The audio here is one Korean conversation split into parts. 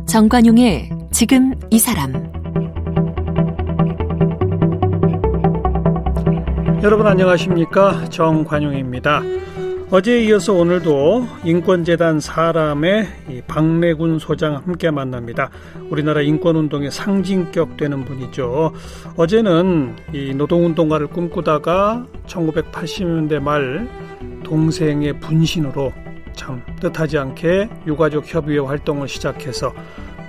정관용의 지금 이 사람. 여러분 안녕하십니까? 정관용입니다. 어제에 이어서 오늘도 인권재단 사람의 박래군 소장 함께 만납니다. 우리나라 인권운동의 상징격 되는 분이죠. 어제는 이 노동운동가를 꿈꾸다가 1980년대 말 동생의 분신으로 참 뜻하지 않게 유가족 협의회 활동을 시작해서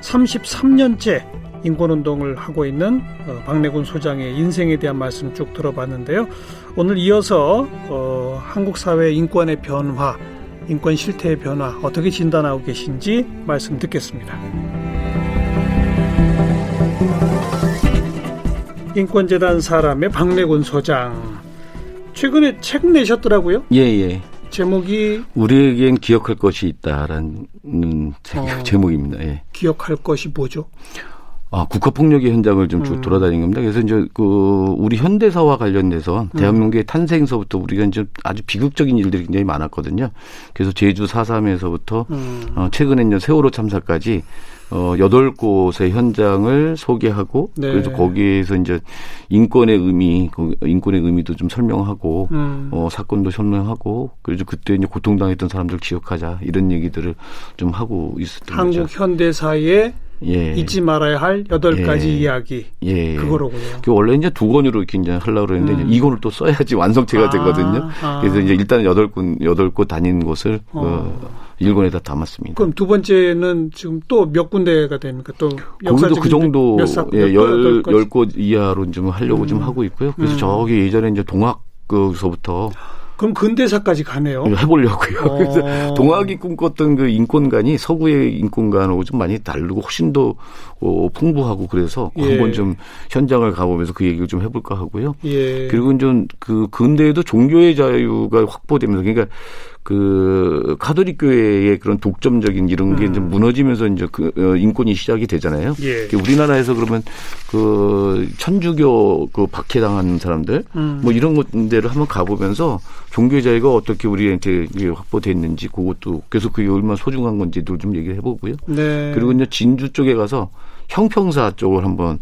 33년째 인권운동을 하고 있는 박래군 소장의 인생에 대한 말씀 쭉 들어봤는데요. 오늘 이어서 한국 사회 인권의 변화, 인권 실태의 변화 어떻게 진단하고 계신지 말씀 듣겠습니다. 인권재단 사람의 박래군 소장, 최근에 책 내셨더라고요? 예. 제목이 우리에겐 기억할 것이 있다라는 제목입니다. 예. 기억할 것이 뭐죠? 국가폭력의 현장을 좀 쭉 돌아다닌 겁니다. 그래서 이제 우리 현대사와 관련돼서 대한민국의 탄생서부터 우리가 이제 아주 비극적인 일들이 굉장히 많았거든요. 그래서 제주 4.3에서부터 최근에 이제 세월호 참사까지 8곳의 현장을 소개하고, 네. 그래서 거기에서 이제 인권의 의미도 좀 설명하고, 사건도 설명하고, 그래서 그때 이제 고통당했던 사람들 기억하자, 이런 얘기들을 좀 하고 있었던 거죠. 한국 현대사의 잊지 말아야 할 8가지 이야기. 그거로군요. 원래 이제 2권으로 이렇게 이제 하려고 했는데, 2권을 또 써야지 완성체가 되거든요. 그래서 이제 일단 8곳 다닌 곳을, 1권에다 담았습니다. 그럼 두 번째는 지금 또 몇 군데가 됩니까? 또 거기도 그 정도 10곳 이하로 좀 하려고 좀 하고 있고요. 그래서 저기 예전에 이제 동학서부터 그럼 근대사까지 가네요. 해보려고요. 그래서 동학이 꿈꿨던 그 인권관이 서구의 인권관하고 좀 많이 다르고 훨씬 더 풍부하고 그래서 한번 좀 현장을 가보면서 그 얘기를 좀 해볼까 하고요. 그리고 좀 그 근대에도 종교의 자유가 확보되면서 그러니까 그 가톨릭 교회의 그런 독점적인 이런 게 이제 무너지면서 이제 인권이 시작이 되잖아요. 우리나라에서 그러면 그 천주교 그 박해당한 사람들 뭐 이런 데를 한번 가보면서 종교의 자유가 어떻게 우리한테 확보됐는지 그것도 그래서 그게 얼마나 소중한 건지도 좀 얘기를 해보고요. 그리고 이제 진주 쪽에 가서 형평사 쪽을 한번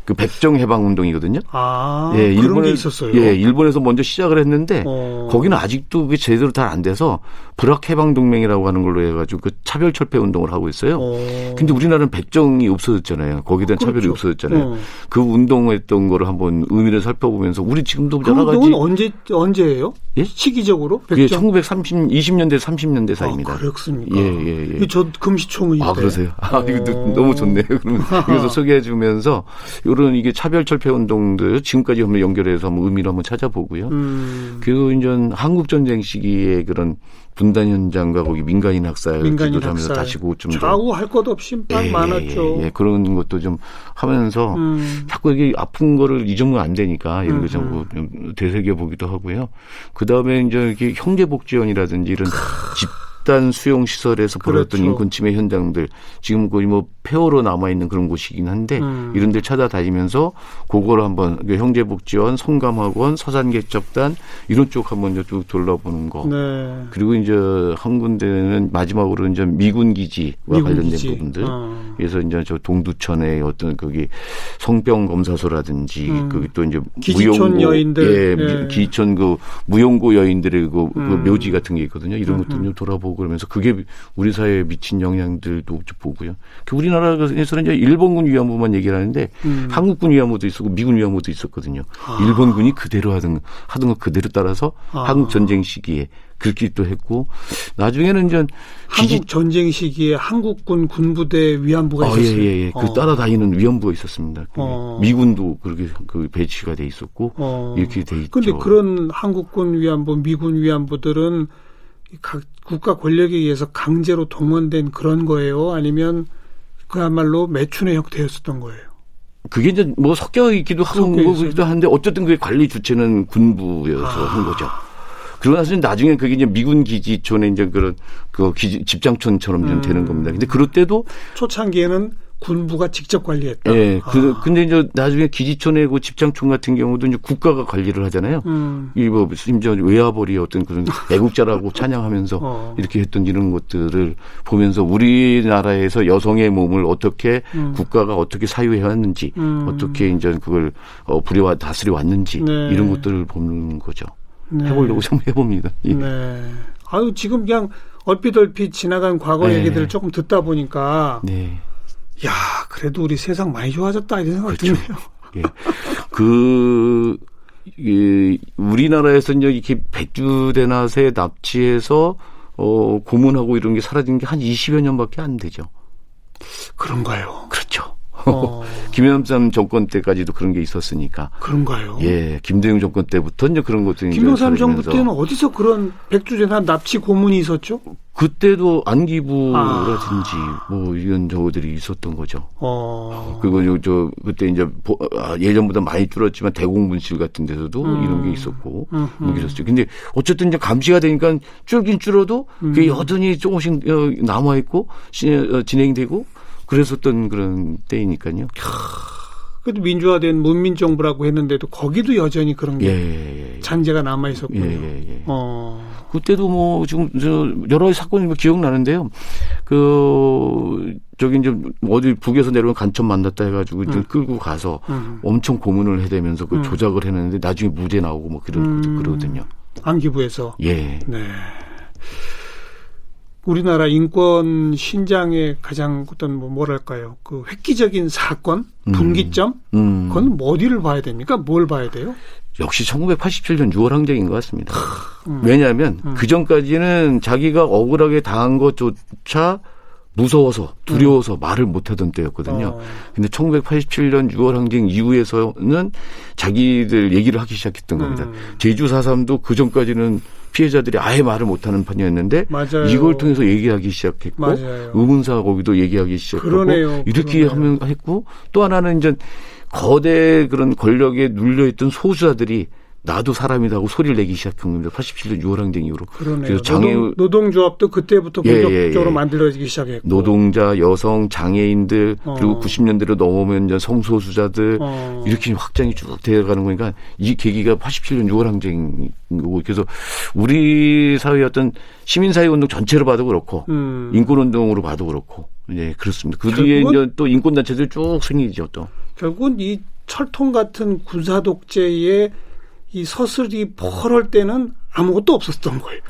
그 백정해방운동이거든요. 그런 게 있었어요. 일본에서 먼저 시작을 했는데 거기는 아직도 그게 제대로 잘 안 돼서 불학해방동맹이라고 하는 걸로 해가지고 그 차별철폐 운동을 하고 있어요. 근데 우리나라는 백정이 없어졌잖아요. 거기에 대한 차별이 없어졌잖아요. 그 운동했던 거를 한번 의미를 살펴보면서 우리 지금도 그 여러 가지. 운동은 언제예요? 시기적으로? 그게 1920년대 30년대 사이입니다. 그렇습니까? 예. 저 금시초문인데. 그러세요? 이거 너무 좋네요. 그러면 그래서 소개해주면서 이런 이게 차별철폐 운동들 지금까지 한번 연결해서 한번 의미를 한번 찾아보고요. 그리고 이제 한국전쟁 시기에 그런 분단 현장과 거기 민간인 학살도 하면서 다시 좀 좌우할 것 없이 많았죠. 그런 것도 좀 하면서 자꾸 이게 아픈 거를 잊으면 안 되니까 이런 거 좀 되새겨 보기도 하고요. 그 다음에 이제 이렇게 형제복지원이라든지 이런 집단 수용 시설에서 벌어졌던 인권 침해 현장들 지금 거의 뭐 폐허로 남아 있는 그런 곳이긴 한데 이런 데 찾아다니면서 그거를 한번 형제복지원, 성감학원, 서산개척단 이런 쪽 한번 쭉 돌아보는 거. 그리고 이제 한 군데는 마지막으로 이제 미군 기지와 관련된 부분들. 그래서 이제 저 동두천의 어떤 거기 성병 검사소라든지 거기 또 이제 기지촌 여인들, 기지촌 그 무용고 여인들의 그 묘지 같은 게 있거든요. 이런 것도 좀 돌아보고 그러면서 그게 우리 사회에 미친 영향들도 좀 보고요. 우리나라에서는 이제 일본군 위안부만 얘기를 하는데 한국군 위안부도 있었고 미군 위안부도 있었거든요. 일본군이 그대로 하던 거 그대로 따라서 한국 전쟁 시기에 그렇게 또 했고 나중에는 이제 한국 전쟁 시기에 한국군 군부대 위안부가 있었어요. 그 따라다니는 위안부가 있었습니다. 미군도 그렇게 그 배치가 돼 있었고 이렇게 돼 있죠. 그런데 그런 한국군 위안부, 미군 위안부들은 각 국가 권력에 의해서 강제로 동원된 그런 거예요? 아니면 그야말로 매춘의 형태였었던 거예요? 그게 이제 뭐 섞여 있기도 하기도 한데 어쨌든 그게 관리 주체는 군부여서 한 거죠. 그러고 나서 나중에 그게 이제 미군 기지촌에 이제 그런 그 집장촌처럼 좀 되는 겁니다. 근데 그럴 때도 초창기에는 군부가 직접 관리했다. 예. 근데 이제 나중에 기지촌의 그 집장촌 같은 경우도 이제 국가가 관리를 하잖아요. 이 뭐 심지어 외화벌이 어떤 그런 애국자라고 찬양하면서 이렇게 했던 이런 것들을 보면서 우리나라에서 여성의 몸을 어떻게 국가가 어떻게 사유해 왔는지 어떻게 이제 그걸 부려와 다스려 왔는지 네. 이런 것들을 보는 거죠. 네. 해보려고 좀 해봅니다. 예. 네. 아유 지금 그냥 얼핏 지나간 과거 네. 얘기들을 조금 듣다 보니까. 네. 야, 그래도 우리 세상 많이 좋아졌다 이런 생각 그렇죠. 드네요. 예. 우리나라에서 이제 이렇게 백주대낮에 납치해서 고문하고 이런 게 사라진 게 한 20여 년밖에 안 되죠. 그런가요? 그렇죠. 김영삼 정권 때까지도 그런 게 있었으니까. 그런가요? 예, 김대중 정권 때부터 이제 그런 것들이 김영삼 정부 때는 어디서 그런 백주대낮 납치 고문이 있었죠? 그때도 안기부라든지 뭐 이런 저들이 있었던 거죠. 그리고 저 그때 이제 예전보다 많이 줄었지만 대공분실 같은 데서도 이런 게 있었고 뭐 이랬어요. 근데 어쨌든 이제 감시가 되니까 줄긴 줄어도 그게 여전히 조금씩 남아 있고 진행되고 그랬었던 그런 때이니까요. 그래도 민주화된 문민정부라고 했는데도 거기도 여전히 그런 게 잔재가 남아 있었군요. 그때도 뭐 지금 여러 사건이 기억나는데요. 저기 이제 어디 북에서 내려온 간첩 만났다 해가지고 끌고 가서 엄청 고문을 해대면서 그 조작을 해냈는데 나중에 무죄 나오고 뭐 그러거든요. 안기부에서. 예. 네. 우리나라 인권 신장의 가장 어떤 뭐랄까요? 그 획기적인 사건, 분기점, 그건 어디를 봐야 됩니까? 뭘 봐야 돼요? 역시 1987년 6월 항쟁인 것 같습니다. 왜냐하면 그 전까지는 자기가 억울하게 당한 것조차 무서워서 두려워서 말을 못하던 때였거든요. 근데 1987년 6월 항쟁 이후에서는 자기들 얘기를 하기 시작했던 겁니다. 제주 4.3도 그 전까지는 피해자들이 아예 말을 못하는 판이었는데 맞아요. 이걸 통해서 얘기하기 시작했고 맞아요. 의문사 거기도 얘기하기 시작했고 그러네요. 이렇게 하면 했고 또 하나는 이제 거대 그런 권력에 눌려있던 소수자들이 나도 사람이다 하고 소리를 내기 시작한 겁니다. 87년 6월 항쟁 이후로. 그러네요. 노동조합도 그때부터 본격적으로 만들어지기 시작했고. 노동자, 여성, 장애인들 그리고 90년대로 넘어오면 이제 성소수자들 이렇게 확장이 쭉 되어가는 거니까 이 계기가 87년 6월 항쟁인 거고 그래서 우리 사회의 어떤 시민사회운동 전체로 봐도 그렇고 인권운동으로 봐도 그렇고 예 그렇습니다. 그 뒤에 이제 또 인권단체들이 쭉 생기죠 또. 결국은 이 철통 같은 군사독재의 이 서슬이 펄할 때는 아무것도 없었던 거예요.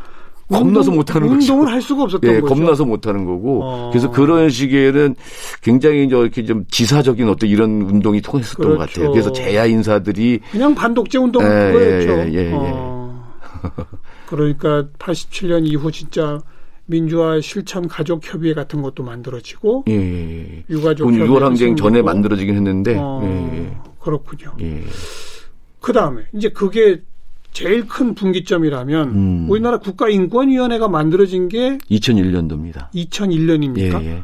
겁나서 못하는 거죠. 운동을 할 수가 없었던 거죠. 겁나서 못하는 거고. 그래서 그런 시기에는 굉장히 이렇게 좀 지사적인 어떤 이런 운동이 통했었던 것 같아요. 그래서 재야 인사들이 그냥 반독재 운동을 그거였죠. 그러니까 87년 이후 진짜 민주화 실천 가족 협의회 같은 것도 만들어지고 유가족 협의회 6월 항쟁 전에 만들어지긴 했는데 그렇군요. 그 다음에 이제 그게 제일 큰 분기점이라면 우리나라 국가인권위원회가 만들어진 게 2001년도입니다. 2001년입니까?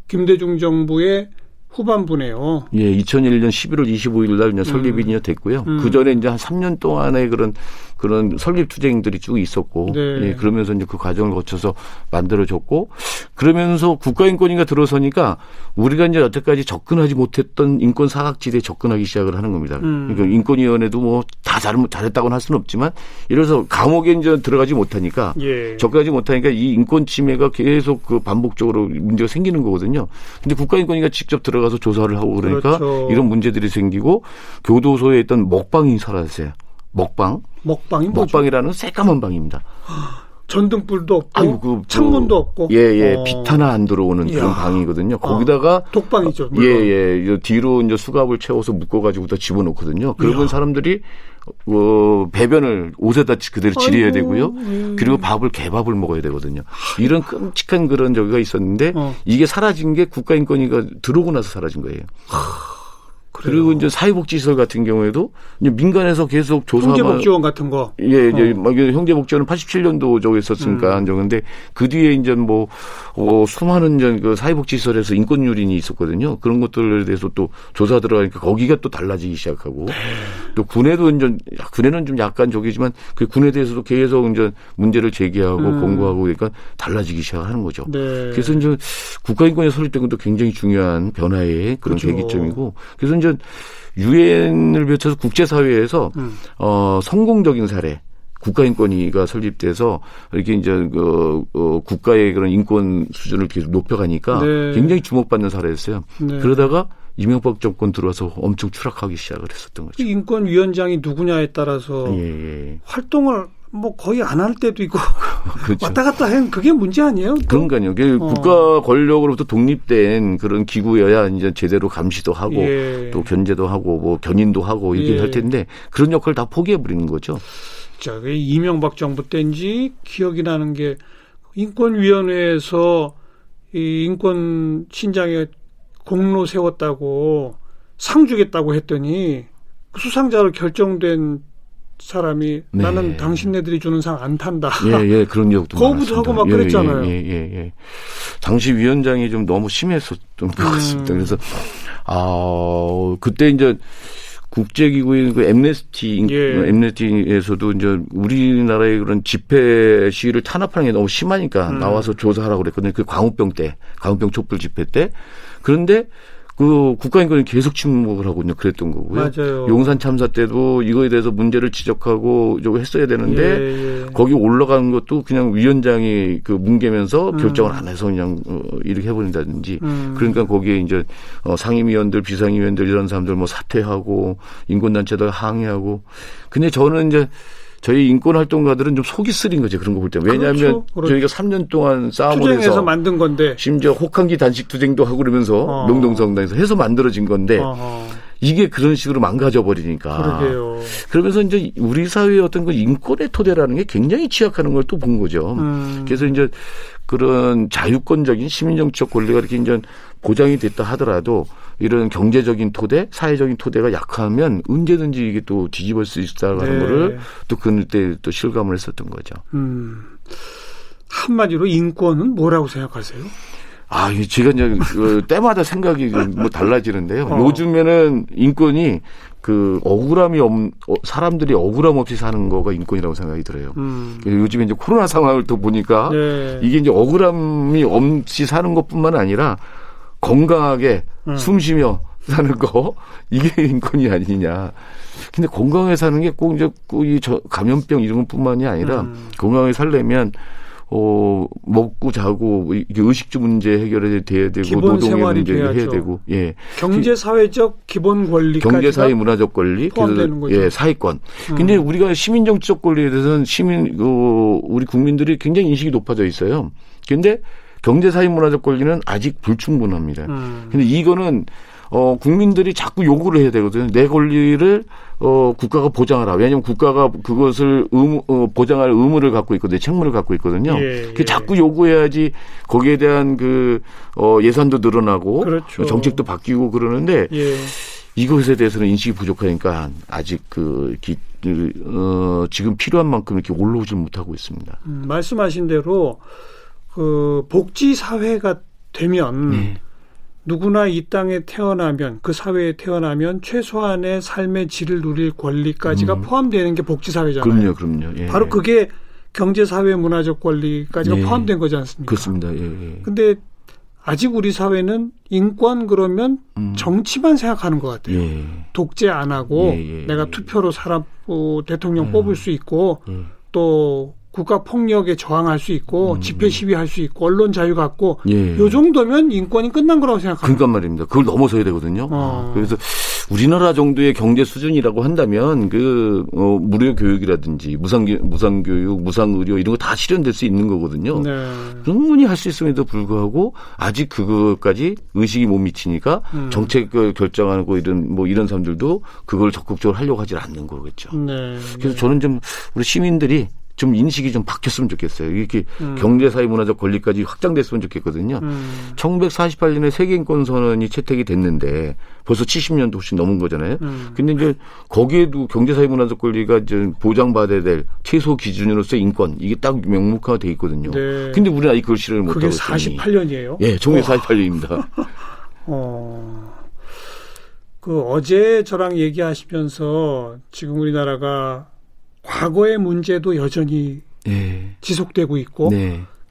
김대중 정부의 후반부네요. 예, 2001년 11월 25일 날 이제 설립이 됐고요. 그 전에 이제 한 3년 동안의 그런 설립 투쟁들이 쭉 있었고, 예, 그러면서 이제 그 과정을 거쳐서 만들어졌고, 그러면서 국가인권위가 들어서니까 우리가 이제 여태까지 접근하지 못했던 인권 사각지대에 접근하기 시작을 하는 겁니다. 그러니까 인권위원회도 뭐 다 잘했다고는 할 수는 없지만, 이래서 감옥에 이제 들어가지 못하니까, 접근하지 못하니까 이 인권 침해가 계속 그 반복적으로 문제가 생기는 거거든요. 근데 국가인권위가 직접 들어가서 조사를 하고 그러니까 이런 문제들이 생기고 교도소에 있던 먹방이 사라졌어요. 먹방이 뭐죠? 먹방이라는 새까만 방입니다. 전등불도 없고 창문도 없고 빛 하나 안 들어오는 그런 방이거든요. 거기다가 독방이죠. 뒤로 이제 수갑을 채워서 묶어가지고 다 집어넣거든요. 그러면 사람들이 배변을 옷에다 그대로 지려야 되고요. 그리고 개밥을 먹어야 되거든요. 이런 끔찍한 그런 저기가 있었는데 이게 사라진 게 국가인권위가 들어오고 나서 사라진 거예요. 그리고 이제 사회복지시설 같은 경우에도 이제 민간에서 계속 조사만. 형제복지원 같은 거. 형제복지원은 87년도 저기 있었으니까 한정인데 그 뒤에 이제 수많은 이제 그 사회복지시설에서 인권유린이 있었거든요. 그런 것들에 대해서 또 조사 들어가니까 거기가 또 달라지기 시작하고. 또 군에는 좀 약간 저기지만 그 군에 대해서도 계속 이제 문제를 제기하고 권고하고 그러니까 달라지기 시작하는 거죠. 네. 그래서 이제 국가인권이 설립된 것도 굉장히 중요한 변화의 그런 그렇죠. 계기점이고 그래서 이제 유엔을 비롯해서 국제사회에서 성공적인 사례. 국가인권위가 설립돼서 이렇게 이제 국가의 그런 인권 수준을 계속 높여가니까 네. 굉장히 주목받는 사례였어요. 네. 그러다가 이명박 정권 들어와서 엄청 추락하기 시작을 했었던 거죠. 인권위원장이 누구냐에 따라서 예. 활동을 뭐 거의 안 할 때도 있고 그렇죠. 왔다 갔다 하는 그게 문제 아니에요? 또? 그러니까요. 국가 권력으로부터 독립된 그런 기구여야 이제 제대로 감시도 하고 예. 또 견제도 하고 뭐 견인도 하고 이렇게 할 텐데 그런 역할을 다 포기해 버리는 거죠. 이명박 정부 때인지 기억이 나는 게 인권위원회에서 이 인권 신장에 공로 세웠다고 상 주겠다고 했더니 그 수상자로 결정된 사람이 네. 나는 당신네들이 주는 상 안 탄다. 예, 그런 기억도 거부도 하고 막 그랬잖아요. 예. 당시 위원장이 좀 너무 심했었던 것 같습니다. 그래서 그때 이제 국제기구인 그 엠네스티에서도 이제 우리나라의 그런 집회 시위를 탄압하는 게 너무 심하니까 나와서 조사하라고 그랬거든요. 그 광우병 촛불 집회 때. 그런데 그 국가인권이 계속 침묵을 하고 그랬던 거고요. 맞아요. 용산 참사 때도 이거에 대해서 문제를 지적하고 저거 했어야 되는데 거기 올라간 것도 그냥 위원장이 그 뭉개면서 결정을 안 해서 그냥 이렇게 해버린다든지 그러니까 거기에 이제 상임위원들, 비상임위원들 이런 사람들 뭐 사퇴하고 인권단체들 항의하고 근데 저는 이제 저희 인권활동가들은 좀 속이 쓰린 거죠. 그런 거 볼 때. 왜냐하면 그렇죠. 저희가 3년 동안 싸움을 해서 투쟁해서 만든 건데 심지어 혹한기 단식 투쟁도 하고 그러면서 명동성당에서 해서 만들어진 건데 이게 그런 식으로 망가져 버리니까. 그러게요. 그러면서 이제 우리 사회의 어떤 그 인권의 토대라는 게 굉장히 취약하는 걸 또 본 거죠. 그래서 이제 그런 자유권적인 시민정치적 권리가 이렇게 이제 보장이 됐다 하더라도 이런 경제적인 토대, 사회적인 토대가 약하면 언제든지 이게 또 뒤집을 수 있다는 거를 또 그때 또 실감을 했었던 거죠. 한마디로 인권은 뭐라고 생각하세요? 제가 이제 때마다 생각이 뭐 달라지는데요. 요즘에는 인권이 그 사람들이 억울함 없이 사는 거가 인권이라고 생각이 들어요. 요즘에 이제 코로나 상황을 또 보니까 이게 이제 억울함이 없이 사는 것뿐만 아니라 건강하게 숨 쉬며 사는 거 이게 인권이 아니냐. 근데 건강하게 사는 게 꼭 이제 이 감염병 이런 것뿐만이 아니라 건강하게 살려면 먹고 자고 이게 의식주 문제 해결해야 되고 노동의 문제 해야 되고 경제 사회적 기본 권리까지가 경제 사회 문화적 권리 포함되는 거죠. 사회권. 근데 우리가 시민 정치적 권리에 대해서는 우리 국민들이 굉장히 인식이 높아져 있어요. 근데 경제 사회 문화적 권리는 아직 불충분합니다. 근데 이거는 국민들이 자꾸 요구를 해야 되거든요. 내 권리를 국가가 보장하라. 왜냐하면 국가가 그것을 보장할 의무를 갖고 있거든요. 책무를 갖고 있거든요. 자꾸 요구해야지 거기에 대한 예산도 늘어나고 그렇죠. 정책도 바뀌고 그러는데 이것에 대해서는 인식이 부족하니까 아직 지금 필요한 만큼 이렇게 올라오질 못하고 있습니다. 말씀하신 대로 그 복지 사회가 되면 누구나 이 땅에 태어나면 그 사회에 태어나면 최소한의 삶의 질을 누릴 권리까지가 포함되는 게 복지 사회잖아요. 그럼요. 바로 그게 경제 사회 문화적 권리까지가 포함된 거지 않습니까? 그렇습니다. 근데 아직 우리 사회는 인권 그러면 정치만 생각하는 것 같아요. 독재 안 하고 내가 투표로 사람 대통령 뽑을 수 있고 또 국가 폭력에 저항할 수 있고 집회 시위할 수 있고 언론 자유 갖고 요 정도면 인권이 끝난 거라고 생각합니다. 그러니까 말입니다. 그걸 넘어서야 되거든요. 그래서 우리나라 정도의 경제 수준이라고 한다면 무료 교육이라든지 무상교육, 무상의료 이런 거 다 실현될 수 있는 거거든요. 충분히 할 수 있음에도 불구하고 아직 그것까지 의식이 못 미치니까 정책을 결정하고 이런 사람들도 그걸 적극적으로 하려고 하지 않는 거겠죠. 그래서 저는 좀 우리 시민들이 좀 인식이 좀 바뀌었으면 좋겠어요. 이렇게 경제사회 문화적 권리까지 확장됐으면 좋겠거든요. 1948년에 세계인권선언이 채택이 됐는데 벌써 70년도 훨씬 넘은 거잖아요. 근데 이제 거기에도 경제사회 문화적 권리가 이제 보장받아야 될 최소 기준으로서 인권 이게 딱 명목화가 돼 있거든요. 근데 우리는 아직 그걸 실현을 못하고 있으니. 그게 48년이에요? 1948년입니다. 어제 저랑 얘기하시면서 지금 우리나라가 과거의 문제도 여전히 지속되고 있고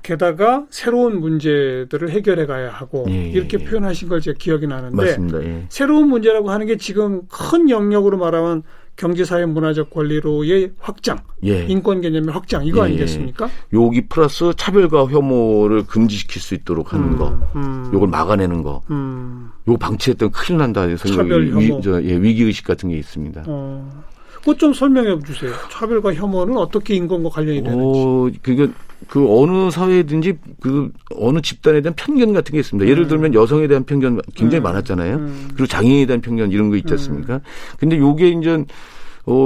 게다가 새로운 문제들을 해결해 가야 하고 이렇게 표현하신 걸 제가 기억이 나는데 맞습니다. 새로운 문제라고 하는 게 지금 큰 영역으로 말하면 경제사회 문화적 권리로의 확장, 인권 개념의 확장 이거 아니겠습니까? 여기 플러스 차별과 혐오를 금지시킬 수 있도록 하는 거, 요걸 막아내는 거, 요거 방치했던 큰일 난다. 차별 혐오, 위기 의식 같은 게 있습니다. 그것 좀 설명해 주세요. 차별과 혐오는 어떻게 인권과 관련이 되는지. 그 어느 사회든지 그 어느 집단에 대한 편견 같은 게 있습니다. 예를 들면 여성에 대한 편견 굉장히 많았잖아요. 그리고 장애인에 대한 편견 이런 거 있지 않습니까? 근데 요게 이제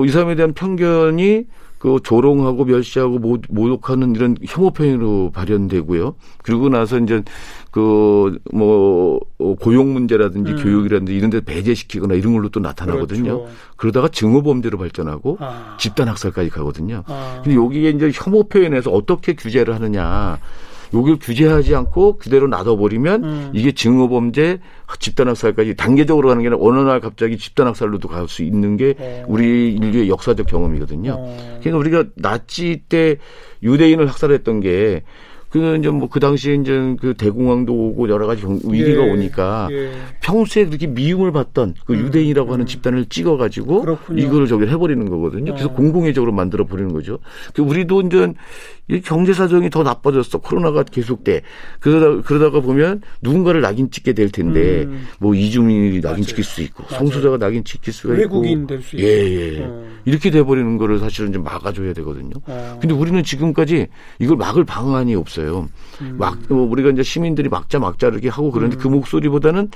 이 사람에 대한 편견이 그 조롱하고 멸시하고 모독하는 이런 혐오 표현으로 발현되고요. 그리고 나서 이제 고용 문제라든지 교육이라든지 이런 데 배제시키거나 이런 걸로 또 나타나거든요. 그렇죠. 그러다가 증오범죄로 발전하고 집단 학살까지 가거든요. 근데 여기에 이제 혐오 표현에서 어떻게 규제를 하느냐. 여기를 규제하지 않고 그대로 놔둬버리면 이게 증오범죄, 집단학살까지 단계적으로 가는 게 아니라 어느 날 갑자기 집단학살로도 갈 수 있는 게 우리 인류의 역사적 경험이거든요. 그러니까 우리가 나치 때 유대인을 학살했던 게 그 당시에 이제 그 대공황도 오고 여러 가지 위기가 오니까 평소에 그렇게 미움을 받던 그 유대인이라고 하는 집단을 찍어가지고 그렇군요. 이거를 저기 해버리는 거거든요. 그래서 공공의적으로 만들어 버리는 거죠. 우리도 이제 경제 사정이 더 나빠졌어. 코로나가 계속돼. 그러다가 보면 누군가를 낙인 찍게 될 텐데 이주민이 낙인 찍힐 수 있고 성소자가 낙인 찍힐 수가 있고 외국인 될 수 있고 이렇게 돼버리는 거를 사실은 좀 막아줘야 되거든요. 근데 우리는 지금까지 이걸 막을 방안이 없어요. 우리가 이제 시민들이 막자 이렇게 하고 그러는데 그 목소리보다는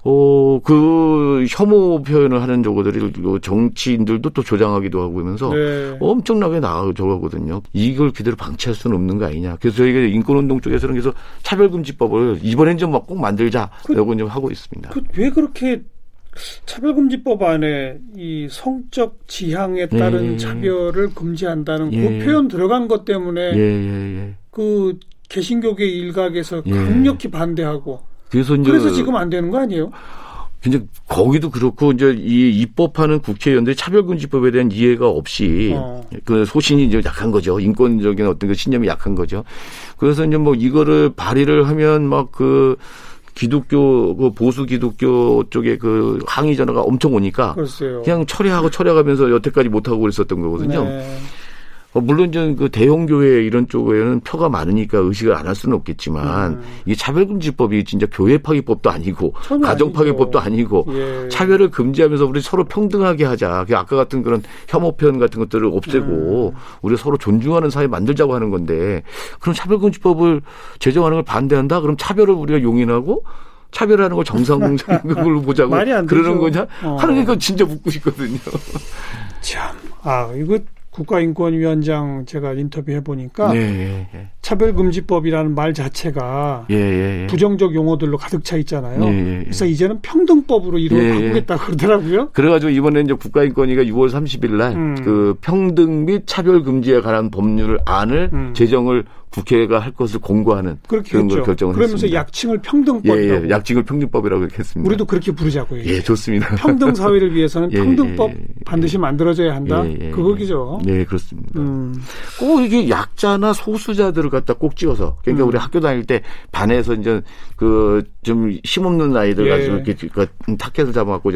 그 혐오 표현을 하는 저거들이 정치인들도 또 조장하기도 하고 하면서 엄청나게 저거거든요. 이걸 그대로 방치할 수는 없는 거 아니냐. 그래서 저희가 인권운동 쪽에서는 그래서 차별금지법을 이번엔 좀 꼭 만들자라고 좀 하고 있습니다. 왜 그렇게 차별금지법 안에 이 성적 지향에 따른 차별을 금지한다는 그 표현 들어간 것 때문에 그 개신교계 일각에서 강력히 반대하고 그래서 지금 안 되는 거 아니에요? 근데 거기도 그렇고 이제 이 입법하는 국회의원들이 차별금지법에 대한 이해가 없이 그 소신이 이제 약한 거죠. 인권적인 어떤 그 신념이 약한 거죠. 그래서 이제 이거를 발의를 하면 기독교, 보수 기독교 쪽에 그 항의 전화가 엄청 오니까 글쎄요. 그냥 철회하면서 여태까지 못하고 그랬었던 거거든요. 물론 이제 그 대형교회 이런 쪽에는 표가 많으니까 의식을 안 할 수는 없겠지만 이게 차별금지법이 진짜 교회파기법도 아니고 가정파기법도 아니고 차별을 금지하면서 우리 서로 평등하게 하자. 아까 같은 그런 혐오 표현 같은 것들을 없애고 우리 서로 존중하는 사회 만들자고 하는 건데 그럼 차별금지법을 제정하는 걸 반대한다? 그럼 차별을 우리가 용인하고 차별하는 걸 정상적으로 보자고 그러는 거냐? 하는 게 진짜 묻고 싶거든요. 참, 이거 국가인권위원장 제가 인터뷰해 보니까 차별금지법이라는 말 자체가 부정적 용어들로 가득 차 있잖아요. 그래서 이제는 평등법으로 이름을 바꾸겠다 그러더라고요. 그래가지고 이번에 이제 국가인권위가 6월 30일 날 그 평등 및 차별금지에 관한 법률 안을 제정을 국회가 할 것을 공고하는 그런 걸 결정을 그러면서 했습니다. 약칭을 평등법이라고. 약칭을 평등법이라고 했습니다. 우리도 그렇게 부르자고요. 좋습니다. 평등 사회를 위해서는 평등법 반드시 만들어져야 한다. 그거기죠. 네, 그렇습니다. 꼭 이게 약자나 소수자들을 갖다 꼭 찍어서 그러니까 우리 학교 다닐 때 반에서 이제 그 좀 힘없는 아이들 가지고 이렇게 타켓을 잡아갖고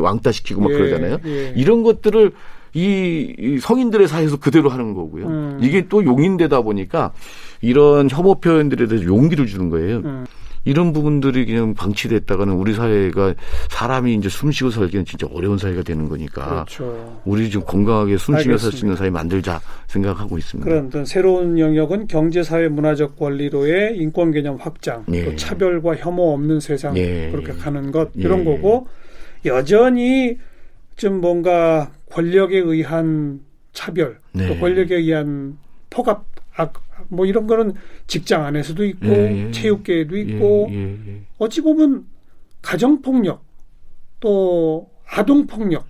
왕따시키고 막 그러잖아요. 이런 것들을 이 성인들의 사이에서 그대로 하는 거고요. 이게 또 용인되다 보니까 이런 혐오 표현들에 대해서 용기를 주는 거예요. 이런 부분들이 그냥 방치됐다가는 우리 사회가 사람이 이제 숨쉬고 살기는 진짜 어려운 사회가 되는 거니까. 그렇죠. 우리 좀 건강하게 숨쉬며 살 수 있는 사회 만들자 생각하고 있습니다. 그런 새로운 영역은 경제사회 문화적 권리로의 인권 개념 확장, 또 차별과 혐오 없는 세상 그렇게 가는 것 이런 거고 여전히 좀 뭔가 권력에 의한 차별, 또 권력에 의한 폭압, 이런 거는 직장 안에서도 있고 체육계에도 있고 어찌 보면 가정폭력 또 아동폭력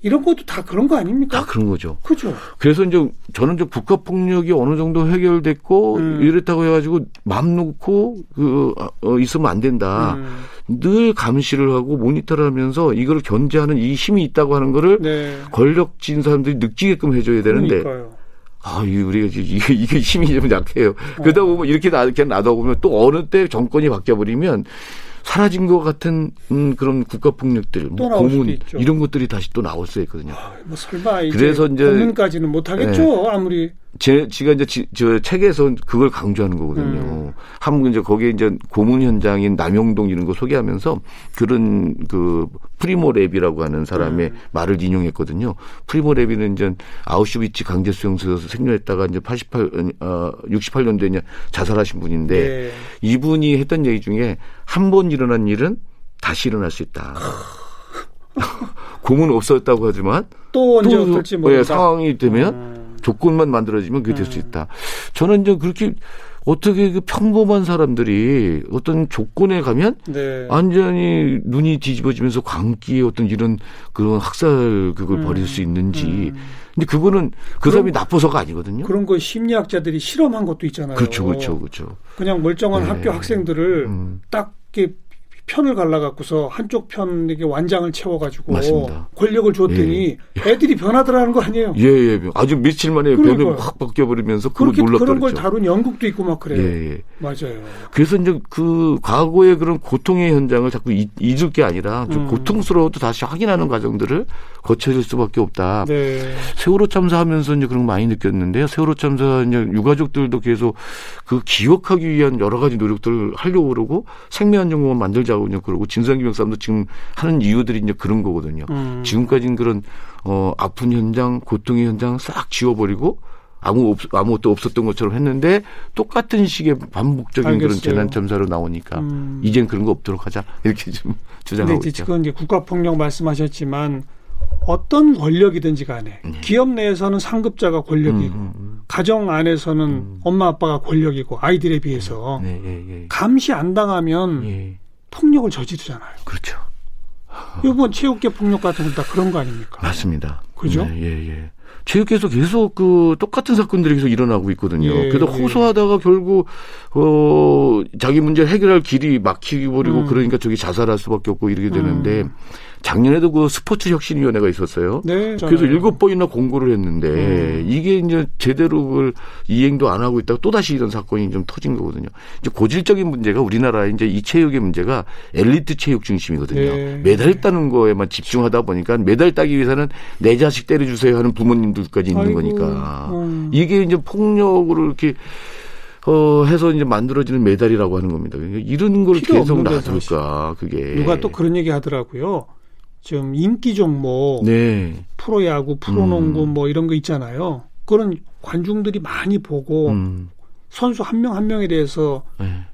이런 것도 다 그런 거 아닙니까? 다 그런 거죠. 그죠. 그래서 이제 저는 이제 국가 폭력이 어느 정도 해결됐고 이랬다고 해가지고 맘 놓고 있으면 안 된다. 늘 감시를 하고 모니터를 하면서 이걸 견제하는 이 힘이 있다고 하는 거를 네. 권력진 사람들이 느끼게끔 해줘야 되는데. 그러니까요. 우리가 이게 힘이 좀 약해요. 그러다 보면 이렇게 놔둬 보면 또 어느 때 정권이 바뀌어버리면 사라진 것 같은 그런 국가폭력들, 뭐 고문 이런 것들이 다시 또 나올 수 있거든요. 뭐 설마 이제 그래서 이제 고문까지는 못하겠죠. 네. 아무리. 제가 이제 저 책에서 그걸 강조하는 거거든요. 한번 이제 거기에 이제 고문 현장인 남영동 이런 거 소개하면서 그런 그 프리모 레비라고 하는 사람의 말을 인용했거든요. 프리모 레비는 이제 아우슈비츠 강제 수용소에서 생존했다가 이제 68년도에 이제 자살하신 분인데 네. 이분이 했던 얘기 중에 한 번 일어난 일은 다시 일어날 수 있다. 고문 없었다고 하지만 또 언제 어떨지 모른다. 상황이 되면 조건만 만들어지면 그게 될 수 있다. 저는 이제 그렇게 어떻게 그 평범한 사람들이 어떤 조건에 가면 네. 완전히 눈이 뒤집어지면서 광기에 어떤 이런 그런 학살 그걸 벌일 수 있는지. 근데 그거는 그 사람이 나빠서가 아니거든요. 그런 거 심리학자들이 실험한 것도 있잖아요. 그렇죠. 그냥 멀쩡한 네. 학교 학생들을 딱 이렇게 편을 갈라갖고서 한쪽 편에게 완장을 채워가지고 맞습니다. 권력을 줬더니 애들이 변하더라는 거 아니에요? 예. 아주 며칠 만에 변이 확 바뀌어버리면서 그걸 놀랐더랬죠. 그런 걸 다룬 연극도 있고 막 그래요. 예. 맞아요. 그래서 이제 그 과거의 그런 고통의 현장을 자꾸 잊을 게 아니라 좀 고통스러워도 다시 확인하는 과정들을 거쳐질 수밖에 없다. 네. 세월호 참사하면서 이제 그런 거 많이 느꼈는데요. 세월호 참사 이제 유가족들도 계속 그 기억하기 위한 여러 가지 노력들을 하려고 그러고 생명안전공원 만들자고 그러고 진상규명싸움도 지금 하는 이유들이 이제 그런 거거든요. 지금까지는 그런 아픈 현장, 고통의 현장 싹 지워버리고 아무것도 없었던 것처럼 했는데 똑같은 식의 반복적인 알겠어요. 그런 재난 참사로 나오니까 이젠 그런 거 없도록 하자 이렇게 좀 주장하고 있죠. 지금 이제 국가폭력 말씀하셨지만 어떤 권력이든지 간에 기업 내에서는 상급자가 권력이고 가정 안에서는 엄마 아빠가 권력이고 아이들에 비해서 감시 안 당하면 폭력을 저지르잖아요. 그렇죠. 이번 체육계 폭력 같은 건 다 그런 거 아닙니까? 맞습니다. 그죠? 예. 체육계에서 계속 그 똑같은 사건들이 계속 일어나고 있거든요. 그래서 호소하다가 결국 자기 문제를 해결할 길이 막히버리고 그러니까 저기 자살할 수밖에 없고 이렇게 되는데 작년에도 그 스포츠 혁신위원회가 있었어요. 네, 그래서 7번이나 공고를 했는데 이게 이제 제대로 그걸 이행도 안 하고 있다가 또 다시 이런 사건이 좀 터진 거거든요. 이제 고질적인 문제가 우리나라의 이제 이 체육의 문제가 엘리트 체육 중심이거든요. 네. 메달 따는 거에만 집중하다 보니까 메달 따기 위해서는 내 자식 때려주세요 하는 부모님들까지 있는 거니까 이게 이제 폭력으로 이렇게 해서 이제 만들어지는 메달이라고 하는 겁니다. 그러니까 이런 걸 계속 놔둘까 그게. 누가 또 그런 얘기 하더라고요. 지금 인기 종목, 프로야구, 프로농구 뭐 이런 거 있잖아요. 그런 관중들이 많이 보고 선수 한 명 한 명에 대해서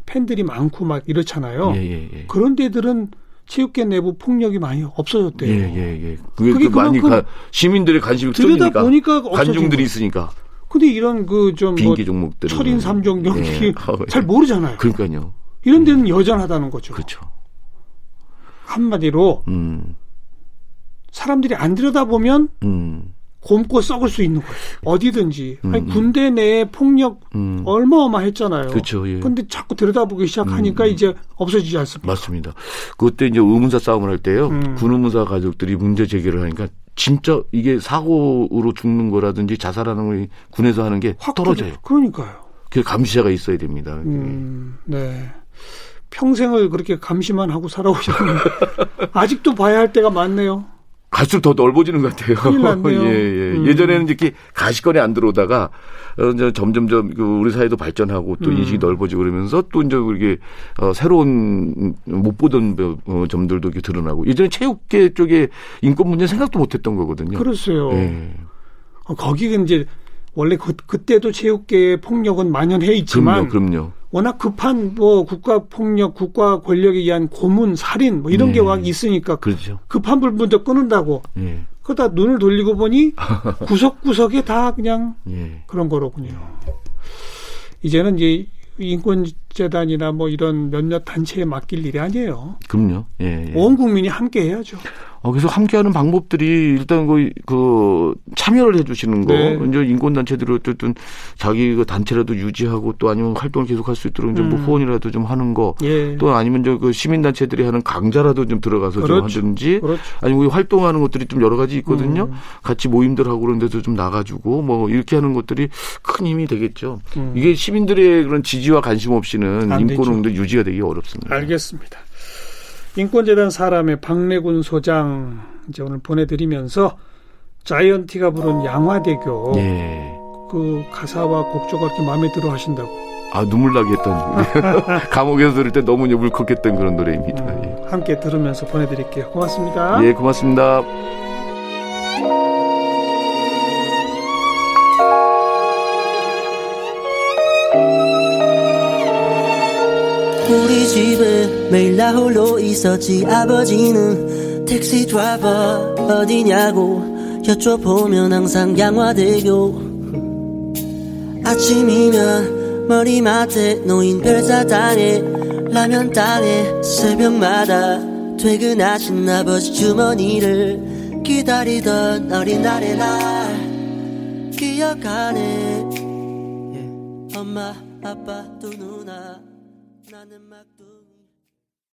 팬들이 많고 막 이렇잖아요. 그런 데들은 체육계 내부 폭력이 많이 없어졌대요. 그게 많이 시민들의 관심이 들여다 보니까 관중들이 있으니까. 근데 이런 그 좀 비인기 종목들 철인 3종 경기 잘 모르잖아요. 그러니까요. 이런 데는 여전하다는 거죠. 그렇죠. 한마디로 사람들이 안 들여다보면 곰고 썩을 수 있는 거예요. 어디든지. 아니, 군대 내에 폭력 어마어마했잖아요. 그렇죠. 그런데 자꾸 들여다보기 시작하니까 이제 없어지지 않습니까? 맞습니다. 그때 이제 의문사 싸움을 할 때요. 군 의문사 가족들이 문제 제기를 하니까 진짜 이게 사고로 죽는 거라든지 자살하는 걸 군에서 하는 게 확 떨어져요. 그러니까요. 그 감시자가 있어야 됩니다. 네. 평생을 그렇게 감시만 하고 살아오셨는데 아직도 봐야 할 때가 많네요. 갈수록 더 넓어지는 것 같아요. 큰일 났네요. 예전에는 이렇게 가시권에 안 들어오다가 점점점 우리 사회도 발전하고 또 인식이 넓어지고 그러면서 또 이제 그렇게 새로운 못 보던 점들도 이렇게 드러나고 예전에 체육계 쪽에 인권 문제 생각도 못했던 거거든요. 그렇어요. 거기 이제 원래 그때도 체육계의 폭력은 만연해 있지만 그럼요. 워낙 급한 뭐 국가 폭력, 국가 권력에 의한 고문, 살인 뭐 이런 게 막 있으니까 그렇죠. 급한 불 먼저 끊는다고. 그러다 눈을 돌리고 보니 구석구석에 다 그냥 그런 거로군요. 이제는 이제 인권재단이나 뭐 이런 몇몇 단체에 맡길 일이 아니에요. 그럼요. 온 국민이 함께 해야죠. 그래서 함께하는 방법들이 일단 그 참여를 해주시는 거, 네. 이제 인권단체들이 어쨌든 자기 그 단체라도 유지하고 또 아니면 활동을 계속할 수 있도록 이제 뭐 후원이라도 좀 하는 거, 예. 또 아니면 저 그 시민단체들이 하는 강좌라도 좀 들어가서 그렇죠. 좀 하든지, 그렇죠. 아니면 활동하는 것들이 좀 여러 가지 있거든요. 같이 모임들하고 그런 데도 좀 나가주고 뭐 이렇게 하는 것들이 큰 힘이 되겠죠. 이게 시민들의 그런 지지와 관심 없이는 인권운동 유지가 되기 어렵습니다. 알겠습니다. 인권재단 사람의 박래군 소장 이제 오늘 보내드리면서 자이언티가 부른 양화대교 예. 그 가사와 곡조가 그렇게 마음에 들어 하신다고. 눈물 나게 했던 감옥에서 들을 때 너무 울컥했던 그런 노래입니다. 예. 함께 들으면서 보내드릴게요. 고맙습니다. 예, 고맙습니다. 우리 집에 매일 나 홀로 있었지. 아버지는 택시 드라이버 어디냐고 여쭤보면 항상 양화대교. 아침이면 머리맡에 놓인 별사탕에 라면 땅에 새벽마다 퇴근하신 아버지 주머니를 기다리던 어린 날의 날 기억하네. 엄마 아빠 두 누나 나는 막